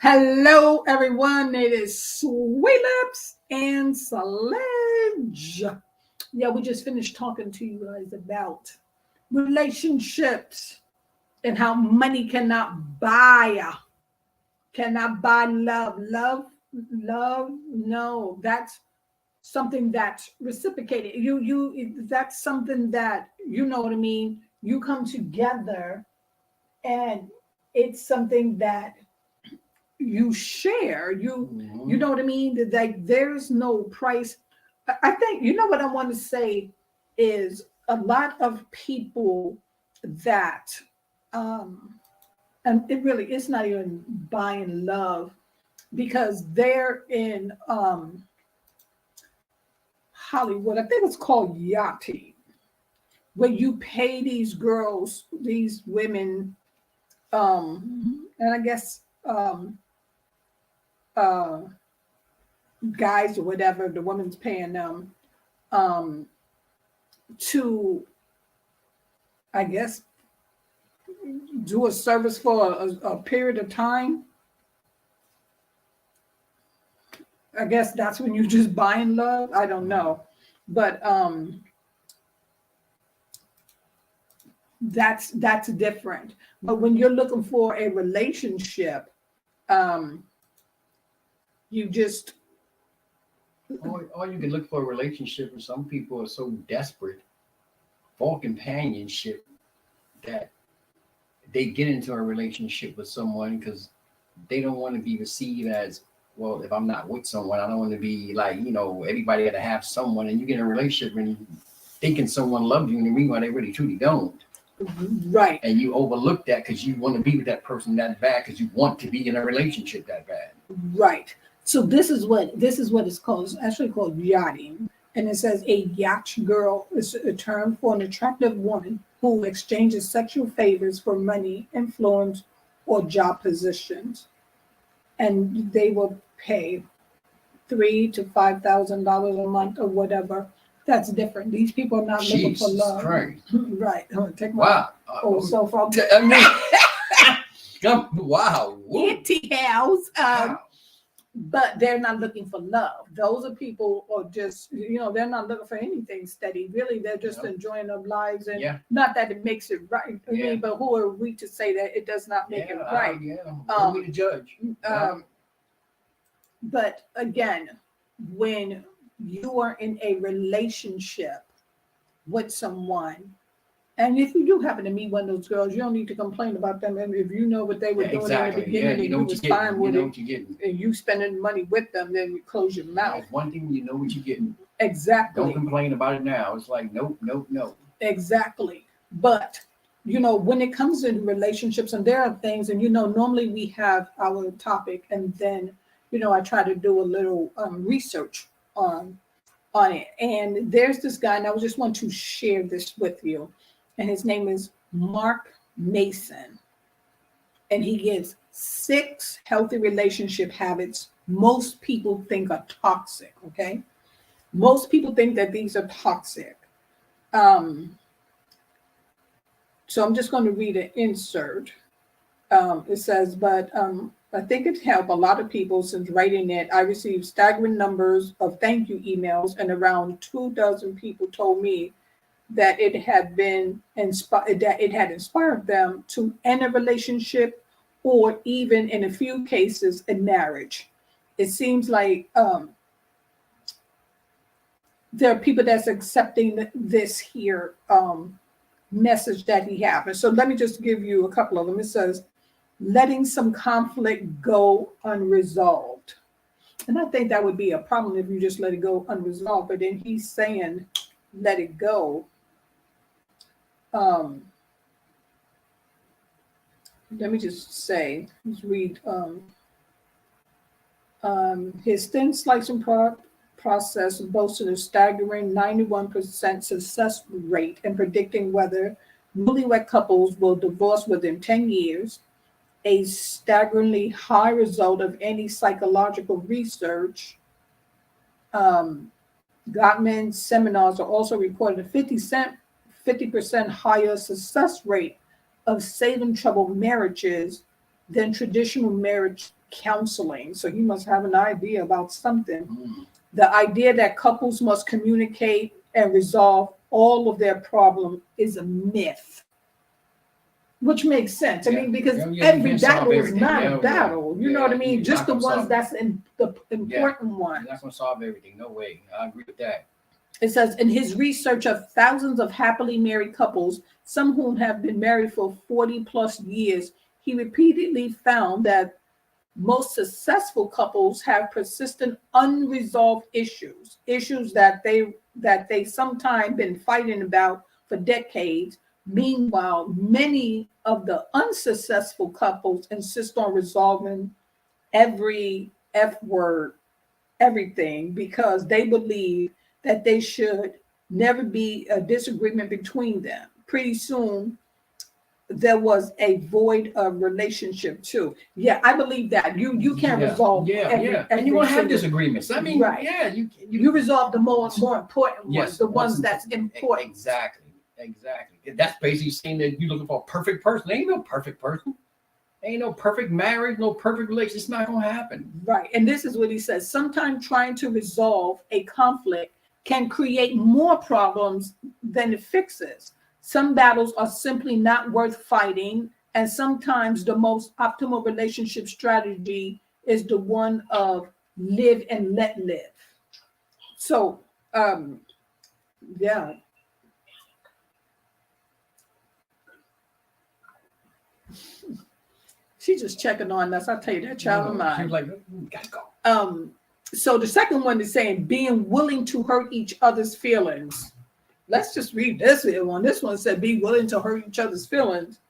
Hello, everyone. It is Sweet Lips and Sledge. Yeah, we just finished talking to you guys about relationships and how money cannot buy love. Love. No, that's something that's reciprocated. That's something that you know what I mean. You come together, and it's something that you share. You Hmm. know what I mean. Like there's no price. I think you know what I want to say is a lot of people that um and it really is not even buying love because they're in Hollywood. I think it's called yachting, where you pay these girls, these women, and I guess uh guys or whatever, the woman's paying them um to, I guess, do a service for a period of time. I guess that's when you just buying love. I don't know, but that's different. But when you're looking for a relationship, um, you just Or you can look for a relationship, and some people are so desperate for companionship that they get into a relationship with someone because they don't want to be received as, well, if I'm not with someone, I don't want to be like, everybody got to have someone, and you get in a relationship and you thinking someone loves you, and the meanwhile they really truly don't. right, And you overlook that because you want to be with that person that bad because you want to be in a relationship that bad. right. So this is what it's called. It's actually called yachting, and it says a yacht girl is a term for an attractive woman who exchanges sexual favors for money, influence, or job positions, and they will pay $3,000 to $5,000 a month or whatever. That's different. These people are not looking for Jesus love. Christ. Right. I'm gonna take my Wow. old self out. I mean, wow. Whoa. Empty house. Wow. But they're not looking for love. Those are people or just they're not looking for anything steady. Really, they're just No. enjoying their lives, and Yeah. not that it makes it right. I Yeah. mean, but who are we to say that it does not make Yeah. it right? Yeah. Who are we Um, to judge? Yeah. um, but again, when you are in a relationship with someone, and if you do happen to meet one of those girls, you don't need to complain about them. And if you know what they were Yeah. doing in the Exactly. Yeah. beginning You and know you what you're was fine getting. You with know it, what you're getting. and you spending money with them, then you close your Yeah. mouth. It's one thing you know what you're getting. Don't Exactly. complain about it now. It's like, nope, nope, no. Exactly. But when it comes in relationships, and there are things, and normally we have our topic, and then I try to do a little research on it. And there's this guy, and I just want to share this with you. And his name is Mark Mason, and he gives 6 healthy relationship habits most people think are toxic. Okay, most people think that these are toxic. Um, so I'm just going to read an insert. It says, but I think it helped a lot of people since writing it. I received staggering numbers of thank you emails, and around 2 dozen people told me that it had been inspired, that it had inspired them to end a relationship, or even in a few cases, a marriage. It seems like there are people that's accepting this here message that he has. And so let me just give you a couple of them. It says, letting some conflict go unresolved. And I think that would be a problem if you just let it go unresolved. But then he's saying, let it go. Um, Let me just say, let's read his thin slicing process boasted a staggering 91% success rate in predicting whether newlywed couples will divorce within 10 years, a staggeringly high result of any psychological research. Um, Gottman seminars are also reported a 50% higher success rate of saving troubled marriages than traditional marriage counseling, so he must have an idea about something. Mm. The idea that couples must communicate and resolve all of their problems is a myth, which makes sense. I Yeah. mean, because Yeah, you every can't solve battle is everything. not Yeah, a battle. You know yeah, what I mean? you're Just not the gonna ones solve that's the important ones. You're not going to solve everything. No way. I agree with that. It says in his research of thousands of happily married couples, some whom have been married for 40 plus years, he repeatedly found that most successful couples have persistent unresolved issues that they sometimes been fighting about for decades. Meanwhile, many of the unsuccessful couples insist on resolving every F word, everything, because they believe that they should never be a disagreement between them. Pretty soon, there was a void of relationship too. Yeah, I believe that you can Yeah, resolve yeah, and you every won't have single- disagreements. I mean, Right. yeah, you resolve the more important ones, yes, the ones that's important. Exactly. That's basically saying that you're looking for a perfect person. There ain't no perfect person. Ain't no perfect marriage, no perfect relationship. It's not gonna happen. Right. And this is what he says. Sometimes trying to resolve a conflict can create more problems than it fixes. Some battles are simply not worth fighting. And sometimes the most optimal relationship strategy is the one of live and let live. So, yeah. She's just checking on us. I'll tell you that child of She mine. was like, gotta go. So the second one is saying being willing to hurt each other's feelings. Let's just read this one. This one said be willing to hurt each other's feelings.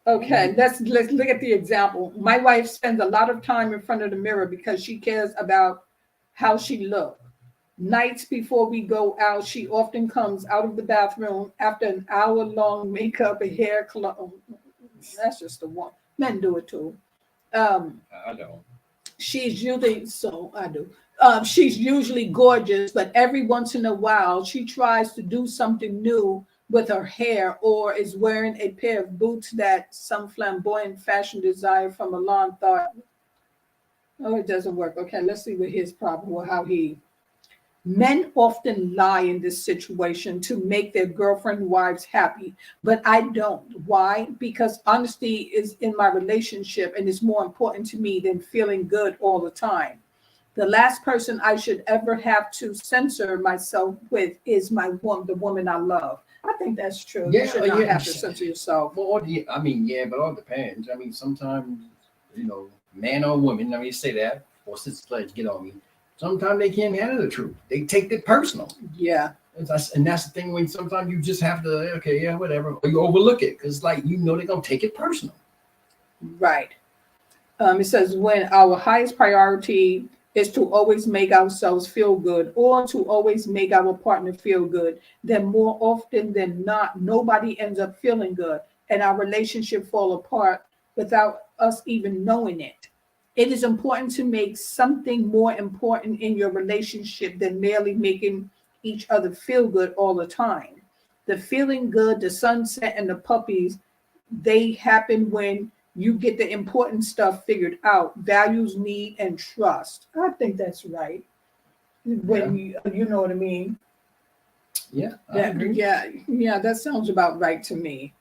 Okay, let's look at the example. My wife spends a lot of time in front of the mirror because she cares about how she looks. Nights before we go out, she often comes out of the bathroom after an hour-long makeup and hair color. That's just the one. Men do it too. I don't. She's usually she's usually gorgeous, but every once in a while she tries to do something new with her hair or is wearing a pair of boots that some flamboyant fashion designer from Milan thought, oh, it doesn't work. Okay, let's see what his problem or how he. Men often lie in this situation to make their girlfriend wives happy, but I don't. Why? Because honesty is in my relationship and is more important to me than feeling good all the time. The last person I should ever have to censor myself with is the woman I love. I think that's true. You should not have to censor yourself. Well, but all depends. I mean, sometimes, man or woman, let me say that, or sister pledge, get on me. Sometimes they can't handle the truth. They take it personal. Yeah. And that's the thing when sometimes you just have to, okay, yeah, whatever. Or you overlook it because, they're going to take it personal. Right. It says when our highest priority is to always make ourselves feel good or to always make our partner feel good, then more often than not, nobody ends up feeling good and our relationship fall apart without us even knowing it. It is important to make something more important in your relationship than merely making each other feel good all the time. The feeling good, the sunset, and the puppies, they happen when you get the important stuff figured out, values, need, and trust. I think that's right. When you know what I mean? Yeah. Yeah, that sounds about right to me.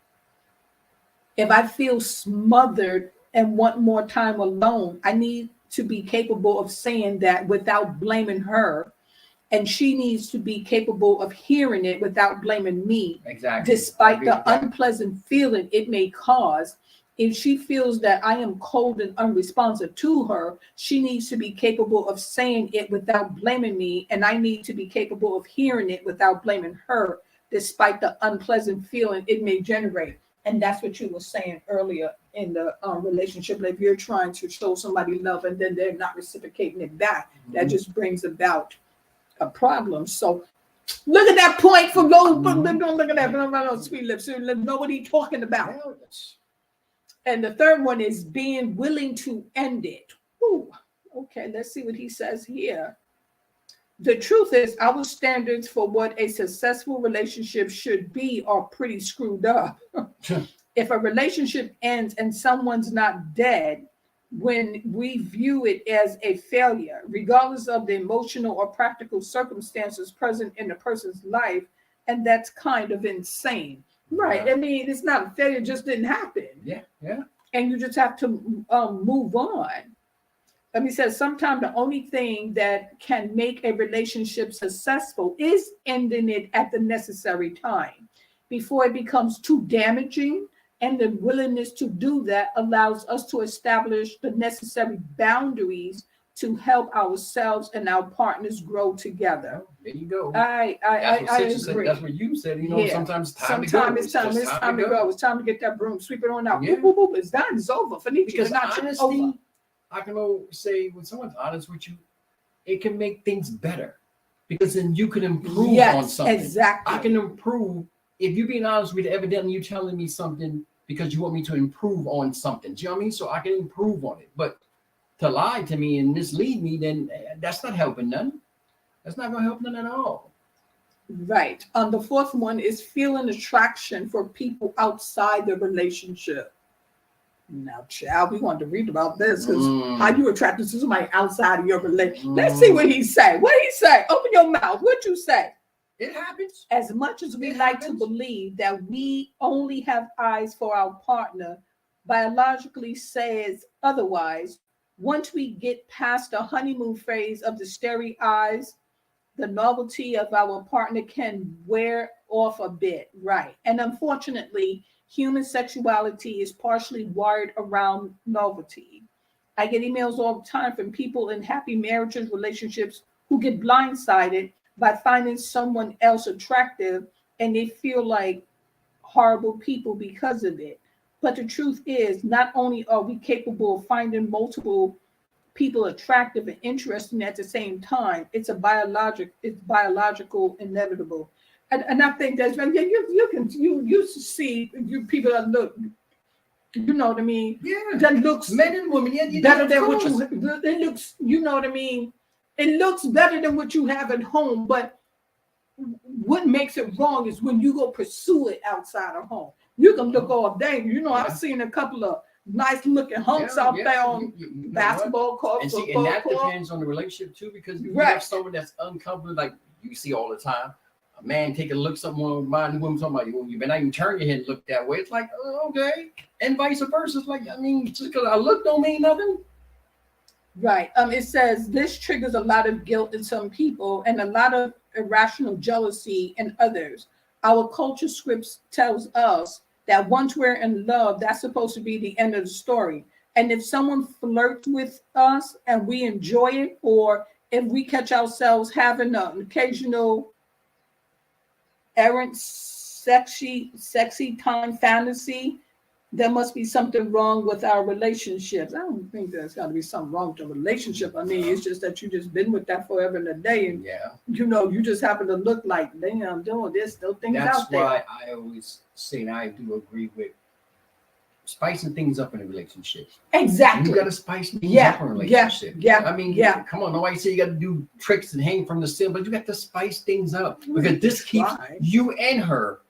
If I feel smothered and want more time alone, I need to be capable of saying that without blaming her. And she needs to be capable of hearing it without blaming me. Exactly. Despite the unpleasant feeling it may cause. If she feels that I am cold and unresponsive to her, she needs to be capable of saying it without blaming me. And I need to be capable of hearing it without blaming her, despite the unpleasant feeling it may generate. And that's what you were saying earlier in the relationship. If you're trying to show somebody love and then they're not reciprocating it back, that just brings about a problem. So look at that point from those. Don't look at that. Don't run on sweet lips. Know what he's talking about. And the third one is being willing to end it. Ooh, okay, let's see what he says here. The truth is, our standards for what a successful relationship should be are pretty screwed up. If a relationship ends and someone's not dead, when we view it as a failure, regardless of the emotional or practical circumstances present in a person's life. And that's kind of insane. Right. Yeah. I mean, it's not a failure, it just didn't happen. Yeah, yeah. And you just have to move on. Let me say, sometimes the only thing that can make a relationship successful is ending it at the necessary time before it becomes too damaging. And the willingness to do that allows us to establish the necessary boundaries to help ourselves and our partners grow together. There you go. I agree. That's what you said. You know, Yeah. sometimes it's time to go. Sometimes it's time. It's time to go. It's time to get that broom, sweep it on out. Yeah. Boop, boop, boop. It's done. It's over. Finito. Because It's not honesty, over. I can always say when someone's honest with you, it can make things better because then you can improve on something. Exactly. I can improve if you're being honest with me. Evidently, you're telling me something because you want me to improve on something. Do you know what I mean? So I can improve on it. But to lie to me and mislead me, then that's not helping none. That's not going to help none at all. Right. The fourth one is feeling attraction for people outside the relationship. Now, child, we want to read about this because how you attracted to somebody outside of your relationship. Let's see what he say. What he say? Open your mouth. What you say? It happens. As much as we It like happens. to believe that we only have eyes for our partner, biologically says otherwise. Once we get past the honeymoon phase of the starry eyes, the novelty of our partner can wear off a bit, right? And unfortunately, human sexuality is partially wired around novelty. I get emails all the time from people in happy marriages, relationships who get blindsided by finding someone else attractive and they feel like horrible people because of it. But the truth is, not only are we capable of finding multiple people attractive and interesting at the same time, it's biological inevitable. And I think that's when you see you people that look, you know what I mean? Yeah. That looks Men and women, yeah, better of than what course. it looks, you know what I mean? It looks better than what you have at home, but what makes it wrong is when you go pursue it outside of home. You can look all day. You know, I've seen a couple of nice looking hunks out there on You know basketball court, and see, football and that court. depends on the relationship too, because you Right. have someone that's uncomfortable, like you see all the time. A man take a look, someone mind the woman talking about you. You better not even turn your head and look that way. It's like, oh, okay, and vice versa. It's like, I mean, just because I look don't mean nothing. Right. It says this triggers a lot of guilt in some people and a lot of irrational jealousy in others. Our culture scripts tells us that once we're in love, that's supposed to be the end of the story. And if someone flirts with us and we enjoy it, or if we catch ourselves having an occasional errant sexy time fantasy, there must be something wrong with our relationships. I don't think there's got to be something wrong with the relationship. I mean, it's just that you just been with that forever and a day, and Yeah, you know, you just happen to look like, dang, I'm doing this. Those things that's out there. why I always say, and I do agree with spicing things up in a relationship. Exactly. You got to spice things Yeah, up in a yeah, relationship. yeah, I mean, yeah. come on, nobody say you got to do tricks and hang from the ceiling, but you got to spice things up because this keeps Right. you and her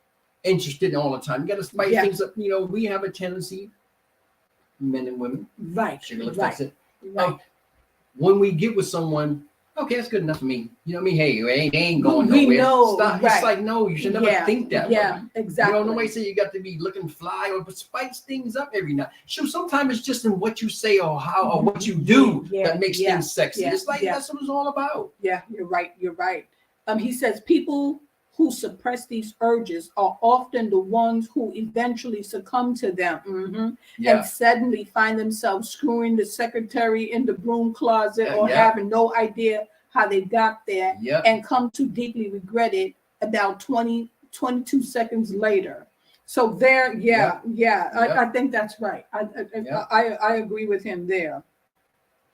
interested all the time. You got to spice Yeah. things up. You know, we have a tendency, men and women, Right. sugar lips, Right. that's it. Right. When we get with someone, okay, that's good enough for me. You know what I mean? Hey, they ain't going We nowhere. know, Stop. right. It's like, no, you should never think that Yeah, way. exactly. You know, nobody say you got to be looking fly or but spice things up every night. Sure, sometimes it's just in what you say or how or what you do Yeah, that makes yeah, things sexy. yeah, It's like yeah. that's what it's all about. Yeah, you're right. You're right. He says people who suppress these urges are often the ones who eventually succumb to them. Yeah. And suddenly find themselves screwing the secretary in the broom closet or Yeah. having no idea how they got there Yep. and come to deeply regret it about 22 seconds later. So there, Yep. I think that's right. I agree with him there.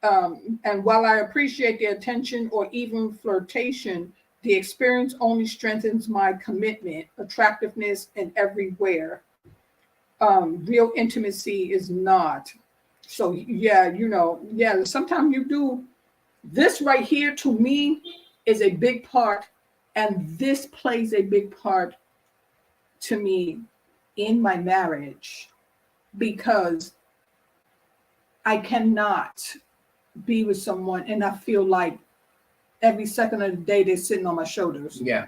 And while I appreciate the attention or even flirtation, the experience only strengthens my commitment, attractiveness, and everywhere. Real intimacy is not. So yeah, you know, yeah, sometimes you do. This right here to me is a big part, and this plays a big part to me in my marriage because I cannot be with someone and I feel like every second of the day they're sitting on my shoulders. Yeah.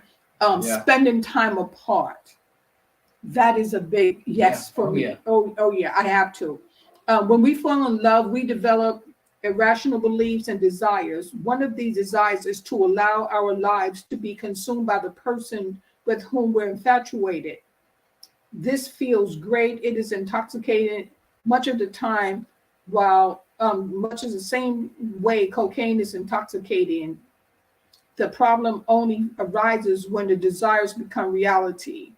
Spending time apart. That is a big yes for me. Yeah. Oh yeah, I have to. When we fall in love, we develop irrational beliefs and desires. One of these desires is to allow our lives to be consumed by the person with whom we're infatuated. This feels great. It is intoxicating much of the time, while much is the same way cocaine is intoxicating. The problem only arises when the desires become reality.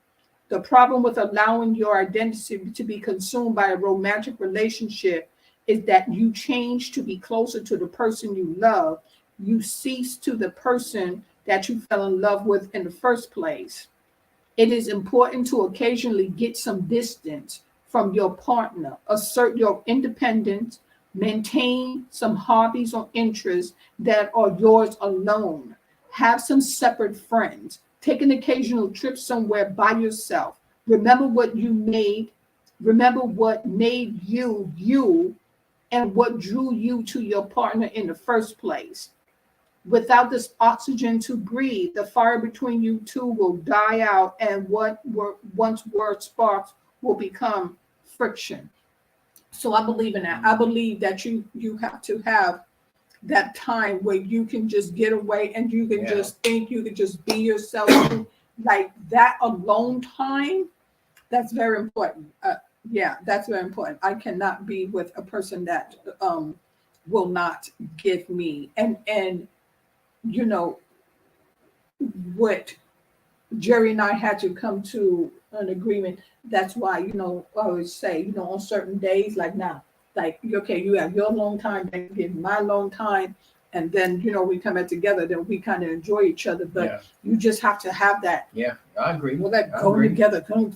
The problem with allowing your identity to be consumed by a romantic relationship is that you change to be closer to the person you love. You cease to the person that you fell in love with in the first place. It is important to occasionally get some distance from your partner, assert your independence, maintain some hobbies or interests that are yours alone. Have some separate friends. Take an occasional trip somewhere by yourself. Remember what you made. Remember what made you you and what drew you to your partner in the first place. Without this oxygen to breathe, the fire between you two will die out, and what once were sparks will become friction. So I believe in that. I believe that you have to have that time where you can just get away and you can just think, you can just be yourself. Like that alone time, that's very important. Yeah, that's very important. I cannot be with a person that will not give me and you know what Jerry and I had to come to an agreement. That's why, I always say, on certain days, like now, like, okay, you have your long time, then give my long time. And then, we come back together, then we kind of enjoy each other. But you just have to have that. Yeah, I agree. Well, that going together. Oh my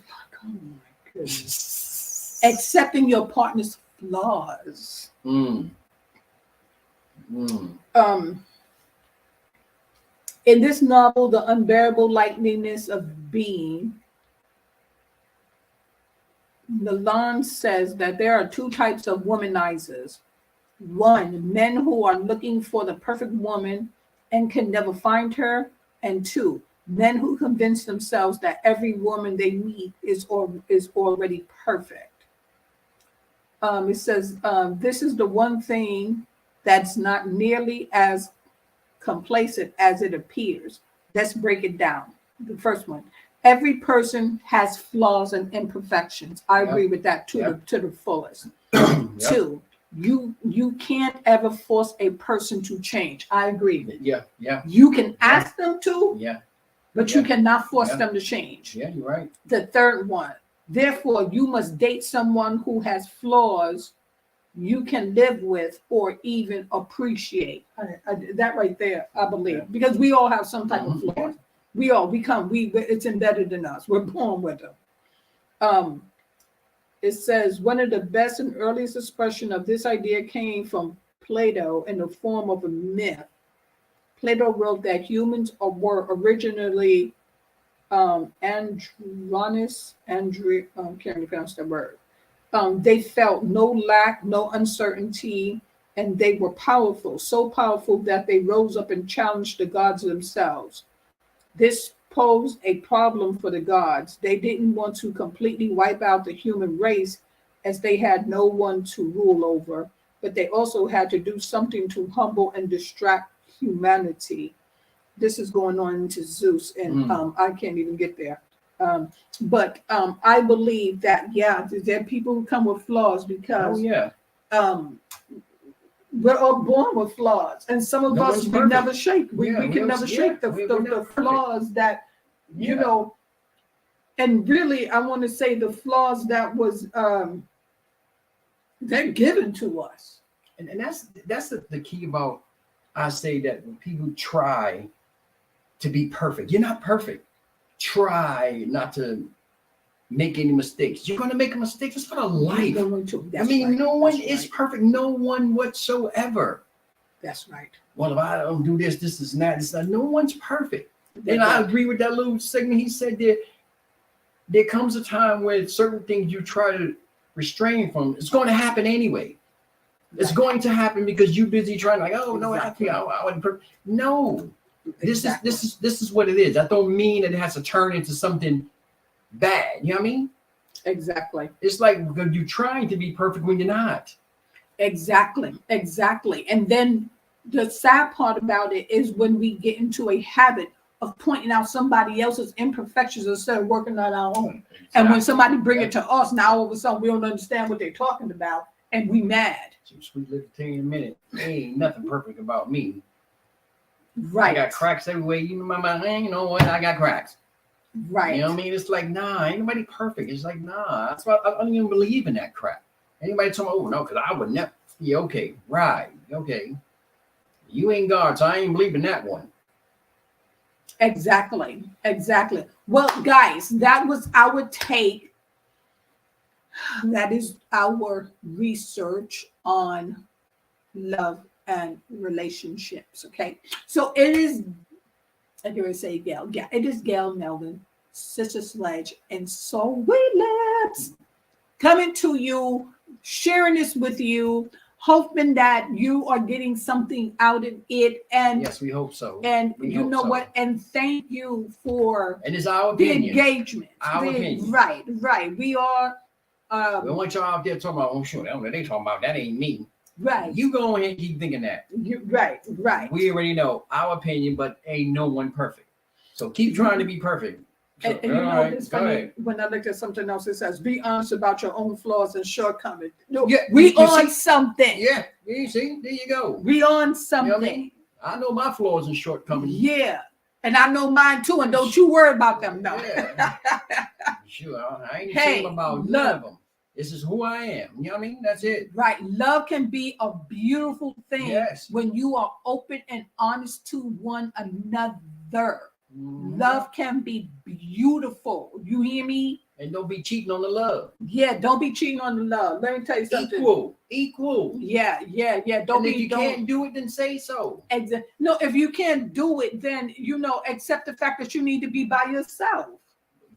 goodness. Accepting your partner's flaws. In this novel, The Unbearable Likeliness of Being, Milan says that there are two types of womanizers. One, men who are looking for the perfect woman and can never find her. And two, men who convince themselves that every woman they meet is already perfect. It says, this is the one thing that's not nearly as complacent as it appears. Let's break it down. The first one, every person has flaws and imperfections. I agree with that to the fullest. Two, you can't ever force a person to change. I agree. Yeah. You can ask them to, but you Yeah. cannot force them to change. Yeah, you're right. The third one, therefore, you must date someone who has flaws you can live with or even appreciate. That right there, I believe, because we all have some type of flaws. It's embedded in us. We're born with them. It says one of the best and earliest expression of this idea came from Plato in the form of a myth. Plato wrote that humans were originally androgynous. Can't pronounce that word. They felt no lack, no uncertainty, and they were powerful, so powerful that they rose up and challenged the gods themselves. This posed a problem for the gods. They didn't want to completely wipe out the human race as they had no one to rule over, but they also had to do something to humble and distract humanity. This is going on into Zeus, and I can't even get there. But I believe that, there are people who come with flaws because we're all born with flaws. And some of us, we never shake. We can never shake the flaws that, and really, I want to say the flaws that was, they're given to us. And that's the key about, I say that when people try to be perfect, you're not perfect. Try not to make any mistakes. You're going to make a mistake. It's part of life. No one is perfect. No one whatsoever. That's right. Well, if I don't do this is not. No one's perfect. And I agree with that little segment. He said that there comes a time where certain things you try to restrain from, it's going to happen anyway. It's Right. going to happen because you're busy trying to like, oh no, Exactly. I wouldn't. No, Exactly. this is what it is. That don't mean that it has to turn into something bad. You know what I mean? Exactly. It's like you're trying to be perfect when you're not. Exactly. Exactly. And then the sad part about it is when we get into a habit of pointing out somebody else's imperfections instead of working on our own. And when somebody bring it to us, now all of a sudden we don't understand what they're talking about and we mad. Sweet little thing in a minute. Ain't nothing perfect about me. Right. I got cracks everywhere. You know, my mind, you know what? I got cracks. Right. You know what I mean? It's like, nah, ain't nobody perfect. It's like, nah. That's why I don't even believe in that crap. Anybody tell me, oh no, because I would never. Yeah, okay, right, okay. You ain't God, so I ain't believe in that one. Exactly. Exactly. Well, guys, that was our take. That is our research on love and relationships. Okay. So it is, I dare say Gail. Yeah, it is Gail Melvin, Sister Sledge, and Sweet Lips coming to you, sharing this with you, hoping that you are getting something out of it. And Yes, we hope so. and We you hope know so. what? And thank you for And it's our the opinion. engagement. Our opinion. Right, right. We are We don't want y'all out there talking about, oh, sure, they talking about that ain't me. right. You go ahead and keep thinking that. Right. We already know our opinion, but ain't no one perfect. So keep trying to be perfect. So, And you know, all right, it's go funny ahead. when I looked at something else, it says, be honest about your own flaws and shortcomings. No, Yeah, we you on see? something. Yeah, you see, there you go. We on You something. know what I mean? I know my flaws and shortcomings. Yeah. And I know mine too. And don't you worry about them, no. Yeah. Sure, I ain't Hey, ashamed about look. none of them. This is who I am. You know what I mean? That's it. Right. Love can be a beautiful thing Yes. when you are open and honest to one another. Mhm. Love can be beautiful. You hear me? And don't be cheating on the love. Yeah, don't be cheating on the love. Let me tell you something. Equal. Yeah. Don't And if be you can't do it, then say so. No, if you can't do it, then accept the fact that you need to be by yourself.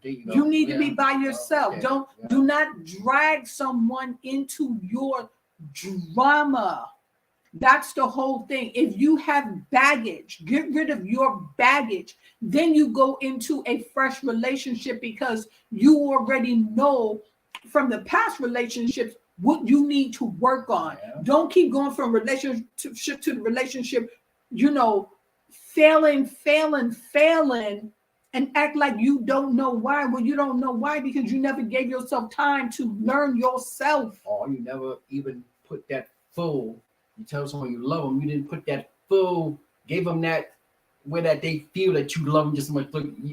There you go. You need to be Yeah. by yourself. Okay. Don't Yeah. do not drag someone into your drama. That's the whole thing. If you have baggage, get rid of your baggage. Then you go into a fresh relationship because you already know from the past relationships what you need to work on. Yeah. Don't keep going from relationship to the relationship, failing, and act like you don't know why. Well, you don't know why because you never gave yourself time to learn yourself. Or you never even put that full. You tell someone you love them, you didn't put that full, gave them that where that they feel that you love them just as much.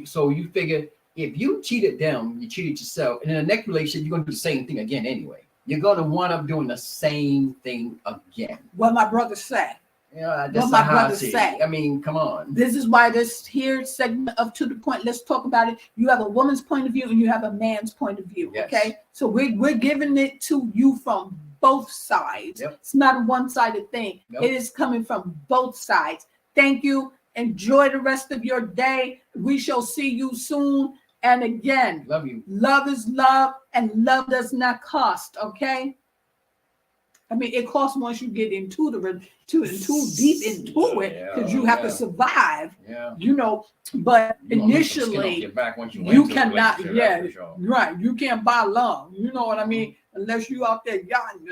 So you figure if you cheated them, you cheated yourself. And in the next relationship, you're going to do the same thing again anyway. You're going to wind up doing the same thing again. What my brother said. Yeah, What that's my not how I brother see said. it. I mean, come on. This is why this here segment of To the Point, let's talk about it. You have a woman's point of view and you have a man's point of view. Yes. Okay. So we're giving it to you from both sides. Yep. It's not a one-sided thing. Nope. It is coming from both sides. Thank you. Enjoy the rest of your day. We shall see you soon. And again, Love you. love is love and love does not cost. Okay. I mean, it costs once you get into too deep into it because you have to survive. Yeah. But You gonna lose some skin off initially, your back once you you into a cannot. relationship, Yeah, that's for sure. right. You can't buy love. You know what I mean? Unless you out there yachting.